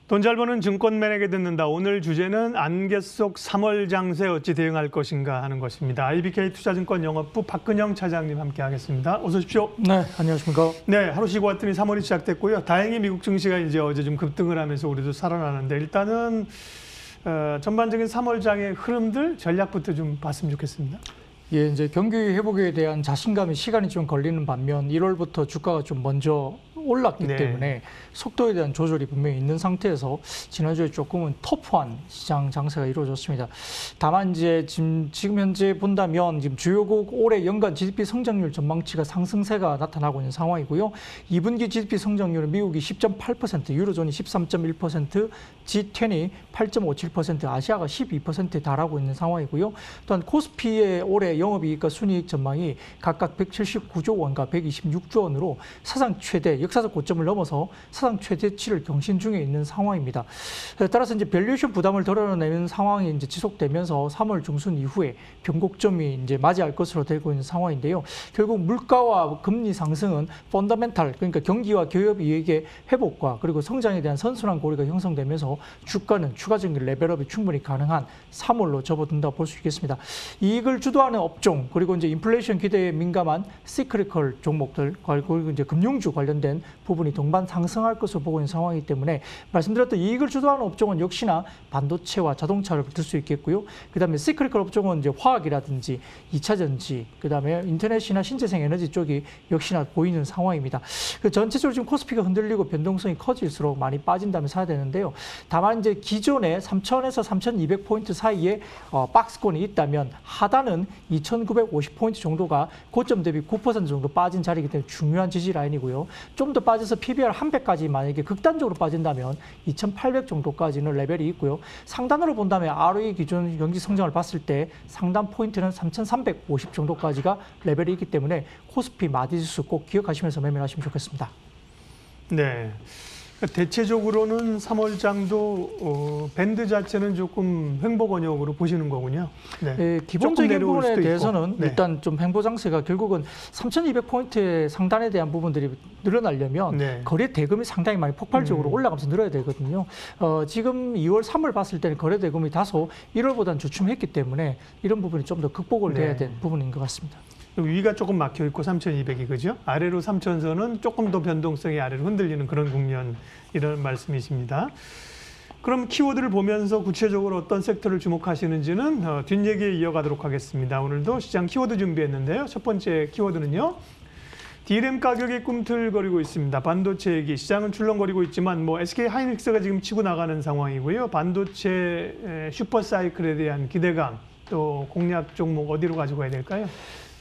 돈 잘 버는 증권맨에게 듣는다. 오늘 주제는 안개 속 3월 장세 어찌 대응할 것인가 하는 것입니다. IBK 투자증권 영업부 박근영 차장님 함께하겠습니다. 어서 오십시오. 네, 안녕하십니까. 네, 하루 쉬고 왔더니 3월이 시작됐고요. 다행히 미국 증시가 이제 어제 좀 급등을 하면서 우리도 살아나는데 일단은 전반적인 3월 장의 흐름들 전략부터 좀 봤으면 좋겠습니다. 예, 이제 경기 회복에 대한 자신감이 시간이 좀 걸리는 반면 1월부터 주가가 좀 먼저 올랐기 때문에 속도에 대한 조절이 분명히 있는 상태에서 지난주에 조금은 터프한 시장 장세가 이루어졌습니다. 다만 이제 지금 현재 본다면 지금 주요국 올해 연간 GDP 성장률 전망치가 상승세가 나타나고 있는 상황이고요. 2분기 GDP 성장률은 미국이 10.8%, 유로존이 13.1%, G20 8.57%, 아시아가 12%에 달하고 있는 상황이고요. 또한 코스피의 올해 영업이익과 순이익 전망이 각각 179조 원과 126조 원으로 사상 최대 역사적 고점을 넘어서 사상 최대치를 경신 중에 있는 상황입니다. 따라서 이제 밸류에이션 부담을 덜어내는 상황이 이제 지속되면서 3월 중순 이후에 변곡점이 이제 맞이할 것으로 되고 있는 상황인데요. 결국 물가와 금리 상승은 펀더멘탈, 그러니까 경기와 기업 이익의 회복과 그리고 성장에 대한 선순환 고리가 형성되면서 주가는 추가적인 레벨업이 충분히 가능한 3월로 접어든다고 볼 수 있겠습니다. 이익을 주도하는 업종, 그리고 이제 인플레이션 기대에 민감한 시크리컬 종목들, 그리고 이제 금융주 관련된 부분이 동반 상승할 것으로 보고 있는 상황이기 때문에 말씀드렸던 이익을 주도하는 업종은 역시나 반도체와 자동차를 들 수 있겠고요. 그다음에 시크리컬 업종은 이제 화학이라든지 2차 전지, 그다음에 인터넷이나 신재생 에너지 쪽이 역시나 보이는 상황입니다. 전체적으로 지금 코스피가 흔들리고 변동성이 커질수록 많이 빠진다면 사야 되는데요. 다만 이제 기존에 3,000에서 3,200포인트 사이에 박스권이 있다면 하단은 2,950포인트 정도가 고점 대비 9% 정도 빠진 자리이기 때문에 중요한 지지 라인이고요. 좀 더 빠져서 PBR 100까지 만약에 극단적으로 빠진다면 2,800 정도까지는 레벨이 있고요. 상단으로 본다면 ROE 기준 경기 성장을 봤을 때 상단 포인트는 3,350 정도까지가 레벨이 있기 때문에 코스피 마디지수 꼭 기억하시면서 매매를 하시면 좋겠습니다. 네. 대체적으로는 3월 장도 밴드 자체는 조금 횡보 권역으로 보시는 거군요. 네. 네, 기본적인 부분에 대해서는 네. 일단 좀 횡보 장세가 결국은 3,200포인트의 상단에 대한 부분들이 늘어나려면 네. 거래 대금이 상당히 많이 폭발적으로 올라가면서 늘어야 되거든요. 지금 2월, 3월 봤을 때는 거래 대금이 다소 1월보다는 주춤했기 때문에 이런 부분이 좀 더 극복을 해야 될 부분인 것 같습니다. 위가 조금 막혀 있고 3,200이 그죠? 아래로 3,000선은 조금 더 변동성이 아래로 흔들리는 그런 국면 이런 말씀이십니다. 그럼 키워드를 보면서 구체적으로 어떤 섹터를 주목하시는지는 뒷얘기에 이어가도록 하겠습니다. 오늘도 시장 키워드 준비했는데요. 첫 번째 키워드는요. D램 가격이 꿈틀거리고 있습니다. 반도체 얘기, 시장은 출렁거리고 있지만 뭐 SK 하이닉스가 지금 치고 나가는 상황이고요. 반도체 슈퍼사이클에 대한 기대감, 또 공략 종목 어디로 가지고 가야 될까요?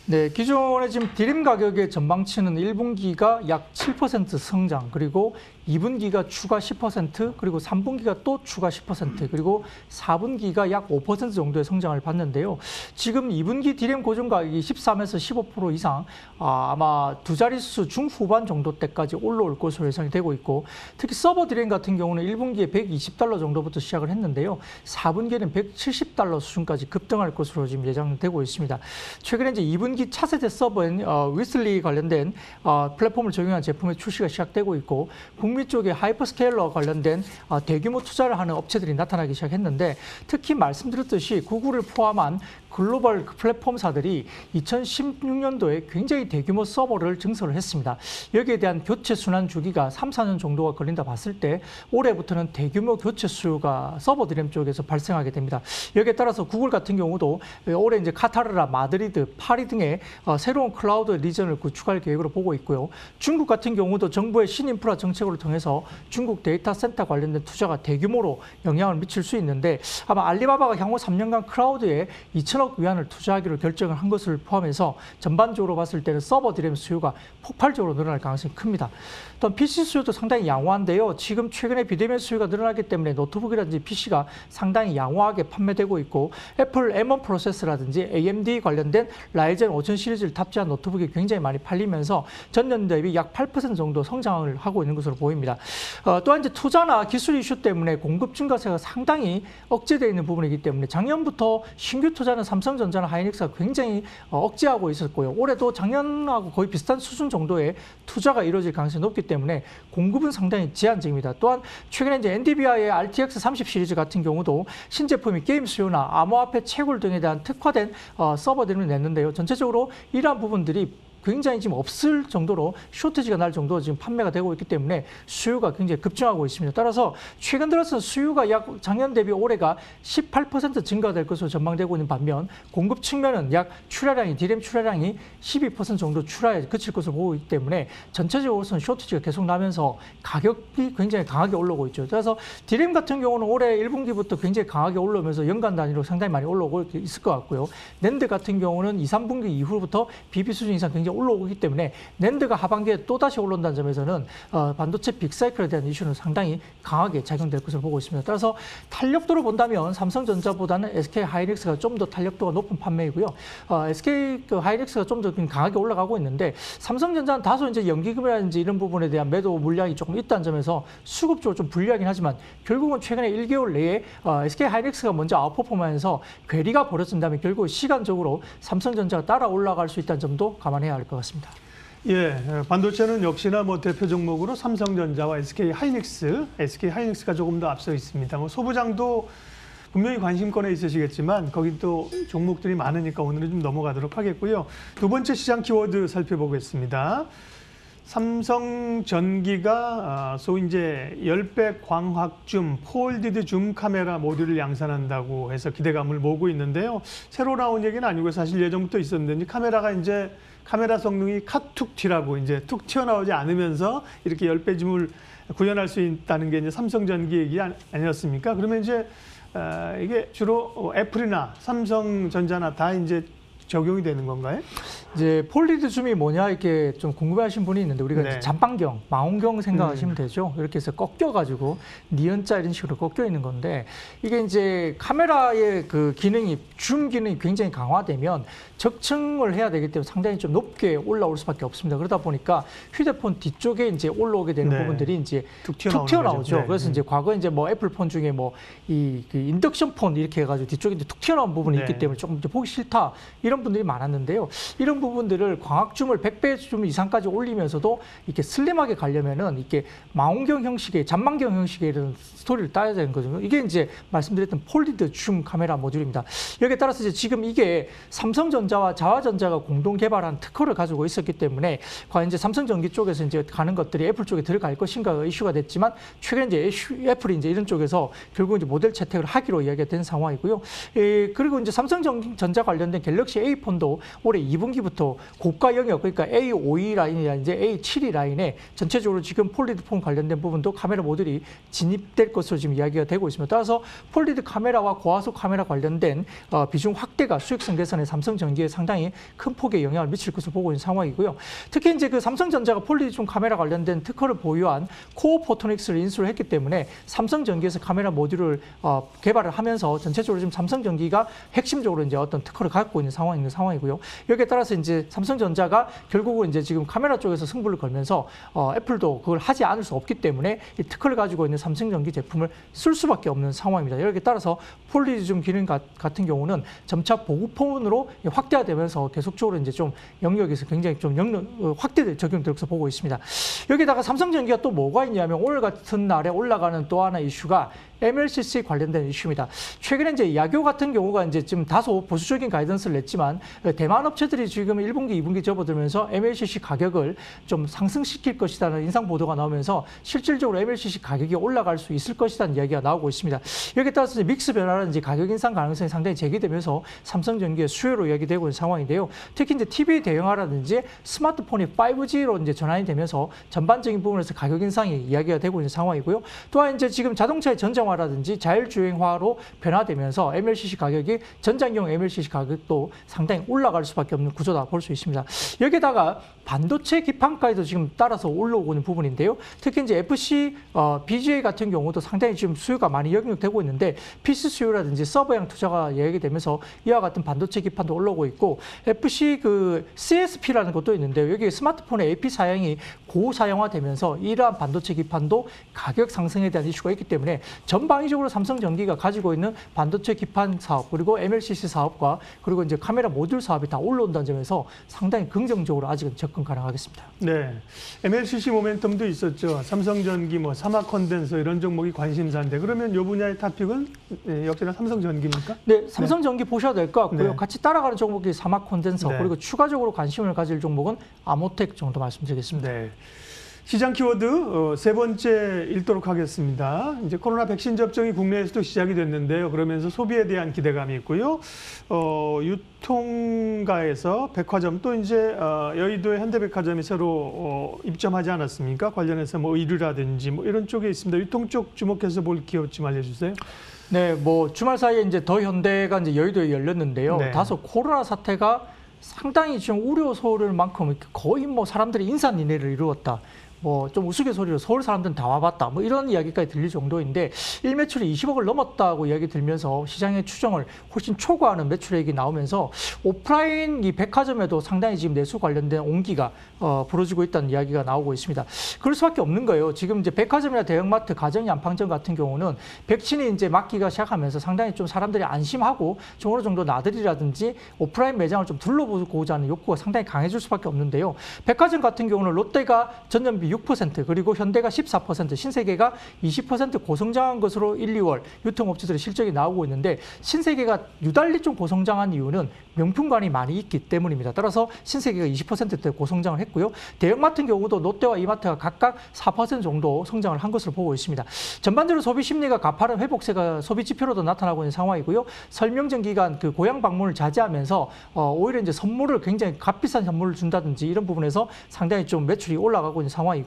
네, 기존에 지금 D램 가격의 전망치는 1분기가 약 7% 성장, 그리고 2분기가 추가 10%, 그리고 3분기가 또 추가 10%, 그리고 4분기가 약 5% 정도의 성장을 봤는데요. 지금 2분기 D램 고정 가격이 13에서 15% 이상 아마 두 자릿수 중후반 정도 때까지 올라올 것으로 예상이 되고 있고, 특히 서버 D램 같은 경우는 1분기에 $120 정도부터 시작을 했는데요. 4분기에는 $170 수준까지 급등할 것으로 지금 예상되고 있습니다. 최근에 이제 2분기 차세대 서버인 위슬리 관련된 플랫폼을 적용한 제품의 출시가 시작되고 있고, 북미 쪽에 하이퍼스케일러 관련된 대규모 투자를 하는 업체들이 나타나기 시작했는데, 특히 말씀드렸듯이 구글을 포함한 글로벌 플랫폼사들이 2016년도에 굉장히 대규모 서버를 증설을 했습니다. 여기에 대한 교체 순환 주기가 3, 4년 정도가 걸린다 봤을 때 올해부터는 대규모 교체 수요가 서버 D램 쪽에서 발생하게 됩니다. 여기에 따라서 구글 같은 경우도 올해 이제 카타르라, 마드리드, 파리 등의 새로운 클라우드 리전을 구축할 계획으로 보고 있고요. 중국 같은 경우도 정부의 신인프라 정책으로 통해서 중국 데이터 센터 관련된 투자가 대규모로 영향을 미칠 수 있는데, 아마 알리바바가 향후 3년간 클라우드에 2천억 위안을 투자하기로 결정을 한 것을 포함해서 전반적으로 봤을 때는 서버 D램 수요가 폭발적으로 늘어날 가능성이 큽니다. 또한 PC 수요도 상당히 양호한데요. 지금 최근에 비대면 수요가 늘어나기 때문에 노트북이라든지 PC가 상당히 양호하게 판매되고 있고, 애플 M1 프로세서라든지 AMD 관련된 라이젠 5000 시리즈를 탑재한 노트북이 굉장히 많이 팔리면서 전년 대비 약 8% 정도 성장을 하고 있는 것으로 보입니다. 또한 이제 투자나 기술 이슈 때문에 공급 증가세가 상당히 억제되어 있는 부분이기 때문에 작년부터 신규 투자는 삼성전자나 하이닉스가 굉장히 억제하고 있었고요. 올해도 작년하고 거의 비슷한 수준 정도의 투자가 이루어질 가능성이 높기 때문에 공급은 상당히 제한적입니다. 또한 최근에 이제 엔비디아의 RTX 30 시리즈 같은 경우도 신제품이 게임 수요나 암호화폐 채굴 등에 대한 특화된 서버들을 냈는데요. 전체적으로 이러한 부분들이 굉장히 지금 없을 정도로 쇼티지가 날 정도로 지금 판매가 되고 있기 때문에 수요가 굉장히 급증하고 있습니다. 따라서 최근 들어서 수요가 약 작년 대비 올해가 18% 증가될 것으로 전망되고 있는 반면 공급 측면은 약 디램 출하량이 12% 정도 출하에 그칠 것으로 보고 있기 때문에 전체적으로는 쇼티지가 계속 나면서 가격이 굉장히 강하게 올라오고 있죠. 그래서 디램 같은 경우는 올해 1분기부터 굉장히 강하게 올라오면서 연간 단위로 상당히 많이 올라오고 있을 것 같고요. 낸드 같은 경우는 2, 3분기 이후부터 BB 수준 이상 굉장히 올라오기 때문에 낸드가 하반기에 또다시 올라온다는 점에서는 반도체 빅사이클에 대한 이슈는 상당히 강하게 작용될 것으로 보고 있습니다. 따라서 탄력도로 본다면 삼성전자보다는 SK 하이닉스가 좀 더 탄력도가 높은 판매이고요. SK 하이닉스가 좀 더 강하게 올라가고 있는데 삼성전자는 다소 이제 연기금이라든지 이런 부분에 대한 매도 물량이 조금 있다는 점에서 수급적으로 좀 불리하긴 하지만 결국은 최근에 1개월 내에 SK 하이닉스가 먼저 아웃퍼폼하면서 괴리가 벌어진다면 결국 시간적으로 삼성전자가 따라 올라갈 수 있다는 점도 감안해야 할 것 같습니다. 예, 반도체는 역시나 뭐 대표 종목으로 삼성전자와 SK 하이닉스가 조금 더 앞서 있습니다. 뭐 소부장도 분명히 관심권에 있으시겠지만 거기 또 종목들이 많으니까 오늘은 좀 넘어가도록 하겠고요. 두 번째 시장 키워드 살펴보겠습니다. 삼성전기가 소위 이제 10배 광학줌, 폴디드 줌 카메라 모듈을 양산한다고 해서 기대감을 모으고 있는데요. 새로 나온 얘기는 아니고 사실 예전부터 있었는데 카메라가 이제 카메라 성능이 카툭튀라고 이제 툭 튀어나오지 않으면서 이렇게 10배 줌을 구현할 수 있다는 게 이제 삼성전기 얘기 아니었습니까? 그러면 이제 이게 주로 애플이나 삼성전자나 다 이제 적용이 되는 건가요? 이제 폴리드 줌이 뭐냐 이렇게 좀 궁금해하신 분이 있는데 우리가 네. 이제 잔방경, 망원경 생각하시면 되죠. 이렇게 해서 꺾여가지고 니은자 이런 식으로 꺾여 있는 건데 이게 이제 카메라의 그 기능이 줌 기능이 굉장히 강화되면 적층을 해야 되기 때문에 상당히 좀 높게 올라올 수밖에 없습니다. 그러다 보니까 휴대폰 뒤쪽에 이제 올라오게 되는 네. 부분들이 이제 툭 툭 튀어나오죠. 네. 그래서 이제 과거에 이제 뭐 애플 폰 중에 뭐 이 그 인덕션 폰 이렇게 해가지고 뒤쪽에 이제 툭 튀어나온 부분이 네. 있기 때문에 조금 이제 보기 싫다 이런 분들이 많았는데요. 이런 부분들을 광학줌을 100배 줌 이상까지 올리면서도 이렇게 슬림하게 가려면은 이렇게 망원경 형식의 잔망경 형식의 이런 스토리를 따야 되는 거죠. 이게 이제 말씀드렸던 폴리드 줌 카메라 모듈입니다. 여기에 따라서 이제 지금 이게 삼성전자와 자화전자가 공동 개발한 특허를 가지고 있었기 때문에 과연 이제 삼성전기 쪽에서 이제 가는 것들이 애플 쪽에 들어갈 것인가 이슈가 됐지만 최근에 이제 애플이 이제 이런 쪽에서 결국 이제 모델 채택을 하기로 이야기가 된 상황이고요. 그리고 이제 삼성전자 관련된 갤럭시 A 폰도 올해 2분기부터 고가 영역 그러니까 A52 라인이나 이제 A72 라인에 전체적으로 지금 폴리드 폰 관련된 부분도 카메라 모듈이 진입될 것으로 지금 이야기가 되고 있습니다. 따라서 폴리드 카메라와 고화소 카메라 관련된 비중 확대가 수익성 개선에 삼성전기에 상당히 큰 폭의 영향을 미칠 것으로 보고 있는 상황이고요. 특히 이제 그 삼성전자가 폴리드 줌 카메라 관련된 특허를 보유한 코어 포토닉스를 인수를 했기 때문에 삼성전기에서 카메라 모듈을 개발을 하면서 전체적으로 지금 삼성전기가 핵심적으로 이제 어떤 특허를 갖고 있는 상황이고요. 여기에 따라서 이제 삼성전자가 결국은 이제 지금 카메라 쪽에서 승부를 걸면서 애플도 그걸 하지 않을 수 없기 때문에 이 특허를 가지고 있는 삼성전기 제품을 쓸 수밖에 없는 상황입니다. 여기에 따라서 폴리드 줌 기능 같은 경우는 점차 보급폰으로 확대되면서 계속적으로 이제 좀 영역에서 굉장히 좀 확대 적용될 것으로 보고 있습니다. 여기다가 삼성전기가 또 뭐가 있냐면 오늘 같은 날에 올라가는 또 하나 이슈가 MLCC 관련된 이슈입니다. 최근에 이제 야교 같은 경우가 이제 좀 다소 보수적인 가이던스를 냈지만 대만 업체들이 지금 1분기, 2분기 접어들면서 MLCC 가격을 좀 상승시킬 것이라는 인상 보도가 나오면서 실질적으로 MLCC 가격이 올라갈 수 있을 것이라는 이야기가 나오고 있습니다. 여기에 따라서 믹스 변화라든지 가격 인상 가능성이 상당히 제기되면서 삼성전기의 수요로 이야기되고 있는 상황인데요. 특히 이제 TV 대형화라든지 스마트폰이 5G로 이제 전환이 되면서 전반적인 부분에서 가격 인상이 이야기가 되고 있는 상황이고요. 또한 이제 지금 자동차의 전장화라든지 자율주행화로 변화되면서 MLCC 가격이 전장용 MLCC 가격도 상당히 올라갈 수밖에 없는 구조다 볼 수 있습니다. 여기다가 반도체 기판까지도 지금 따라서 올라오고 있는 부분인데요. 특히 이제 FC, BGA 같은 경우도 상당히 지금 수요가 많이 영역되고 있는데 PC 수요라든지 서버형 투자가 예약되면서 이와 같은 반도체 기판도 올라오고 있고 FC 그 CSP라는 것도 있는데요. 여기 스마트폰의 AP 사양이 고사양화되면서 이러한 반도체 기판도 가격 상승에 대한 이슈가 있기 때문에 전방위적으로 삼성전기가 가지고 있는 반도체 기판 사업 그리고 MLCC 사업과 그리고 이제 카메라 모듈 사업이 다 올라온다는 점에서 상당히 긍정적으로 아직은 접근 가능하겠습니다. 네, MLCC 모멘텀도 있었죠. 삼성전기, 뭐 사막 컨덴서 이런 종목이 관심사인데 그러면 이 분야의 탑픽은 역시나 삼성전기입니까? 네, 삼성전기 보셔야 될 것 같고요. 네. 같이 따라가는 종목이 사막 컨덴서 네. 그리고 추가적으로 관심을 가질 종목은 아모텍 정도 말씀드리겠습니다. 네. 시장 키워드 세 번째 읽도록 하겠습니다. 이제 코로나 백신 접종이 국내에서도 시작이 됐는데요. 그러면서 소비에 대한 기대감이 있고요. 유통가에서 백화점 또 이제 여의도의 현대백화점이 새로 입점하지 않았습니까? 관련해서 뭐 의류라든지 뭐 이런 쪽에 있습니다. 유통 쪽 주목해서 볼 기업 좀 알려주세요. 네, 뭐 주말 사이에 이제 더 현대가 이제 여의도에 열렸는데요. 네. 다소 코로나 사태가 상당히 지금 우려소를 만큼 거의 뭐 사람들이 인산인해를 이루었다. 뭐 좀 우스갯소리로 서울 사람들은 다 와봤다. 뭐 이런 이야기까지 들릴 정도인데 일매출이 20억을 넘었다고 이야기 들면서 시장의 추정을 훨씬 초과하는 매출액이 나오면서 오프라인 이 백화점에도 상당히 지금 내수 관련된 온기가 벌어지고 있다는 이야기가 나오고 있습니다. 그럴 수밖에 없는 거예요. 지금 이제 백화점이나 대형마트, 가정 양팡점 같은 경우는 백신이 이제 맞기가 시작하면서 상당히 좀 사람들이 안심하고 좀 어느 정도 나들이라든지 오프라인 매장을 좀 둘러보고자 하는 욕구가 상당히 강해질 수밖에 없는데요. 백화점 같은 경우는 롯데가 전년비 6% 그리고 현대가 14%, 신세계가 20% 고성장한 것으로 1, 2월 유통업체들의 실적이 나오고 있는데 신세계가 유달리 좀 고성장한 이유는 명품관이 많이 있기 때문입니다. 따라서 신세계가 20%대 고성장을 했고요. 대형마트인 경우도 롯데와 이마트가 각각 4% 정도 성장을 한 것으로 보고 있습니다. 전반적으로 소비 심리가 가파른 회복세가 소비 지표로도 나타나고 있는 상황이고요. 설명전 기간 그 고향 방문을 자제하면서 오히려 이제 선물을 굉장히 값비싼 선물을 준다든지 이런 부분에서 상당히 좀 매출이 올라가고 있는 상황이고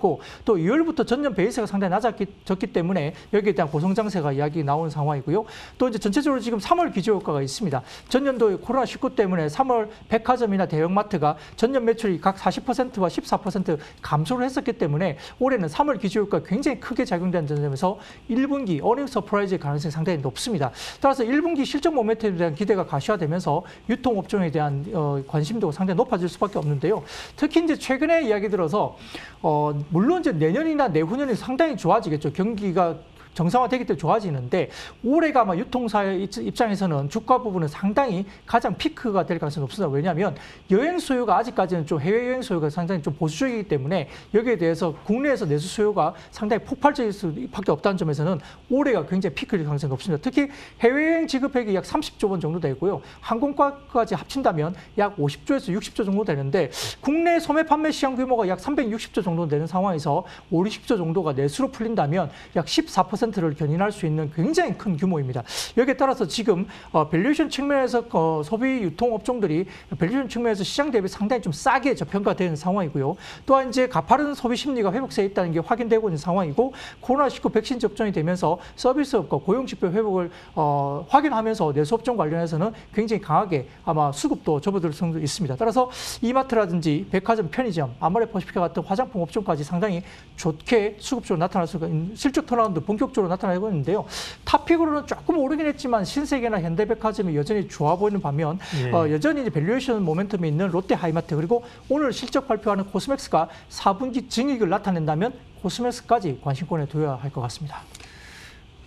또 2월부터 전년 베이스가 상당히 낮아졌기 때문에 여기에 대한 고성장세가 이야기 나오는 상황이고요. 또 이제 전체적으로 지금 3월 기저효과가 있습니다. 전년도에 코로나19 때문에 3월 백화점이나 대형마트가 전년 매출이 각 40%와 14% 감소를 했었기 때문에 올해는 3월 기저효과가 굉장히 크게 작용되는 점에서 1분기 어닝 서프라이즈의 가능성이 상당히 높습니다. 따라서 1분기 실적 모멘텀에 대한 기대가 가시화되면서 유통업종에 대한 관심도가 상당히 높아질 수밖에 없는데요. 특히 이제 최근에 이야기 들어서 물론 이제 내년이나 내후년이 상당히 좋아지겠죠. 경기가 정상화되기 때문에 좋아지는데 올해가 아마 유통사의 입장에서는 주가 부분은 상당히 가장 피크가 될 가능성이 높습니다. 왜냐하면 여행 수요가 아직까지는 좀 해외여행 수요가 상당히 좀 보수적이기 때문에 여기에 대해서 국내에서 내수 수요가 상당히 폭발적일 수밖에 없다는 점에서는 올해가 굉장히 피크일 가능성이 높습니다. 특히 해외여행 지급액이 약 30조 원 정도 되고요. 항공과까지 합친다면 약 50조에서 60조 정도 되는데 국내 소매 판매 시장 규모가 약 360조 정도 되는 상황에서 5, 60조 정도가 내수로 풀린다면 약 14%를 견인할 수 있는 굉장히 큰 규모입니다. 여기에 따라서 지금 밸류에이션 측면에서 소비 유통 업종들이 밸류에이션 측면에서 시장 대비 상당히 좀 싸게 저평가되는 상황이고요. 또한 이제 가파른 소비 심리가 회복세에 있다는 게 확인되고 있는 상황이고 코로나19 백신 접종이 되면서 서비스업과 고용지표 회복을 확인하면서 내수업종 관련해서는 굉장히 강하게 아마 수급도 접어들 수도 있습니다. 따라서 이마트라든지 백화점, 편의점, 아모레퍼시피카 같은 화장품 업종까지 상당히 좋게 수급적으로 나타날 수가 있는 실적 턴어라운드 본격적으로 나타나고 있는데요. 탑픽으로는 조금 오르긴 했지만 신세계나 현대백화점이 여전히 좋아 보이는 반면 여전히 이제 밸류에이션 모멘텀이 있는 롯데 하이마트 그리고 오늘 실적 발표하는 코스맥스가 4분기 증익을 나타낸다면 코스맥스까지 관심권에 둬야 할 것 같습니다.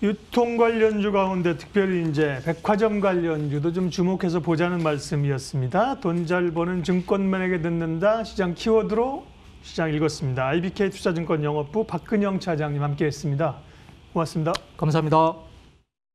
유통 관련주 가운데 특별히 이제 백화점 관련주도 좀 주목해서 보자는 말씀이었습니다. 돈 잘 버는 증권맨에게 듣는다 시장 키워드로 시장 읽었습니다. IBK 투자증권 영업부 박근영 차장님 함께했습니다. 고맙습니다. 감사합니다.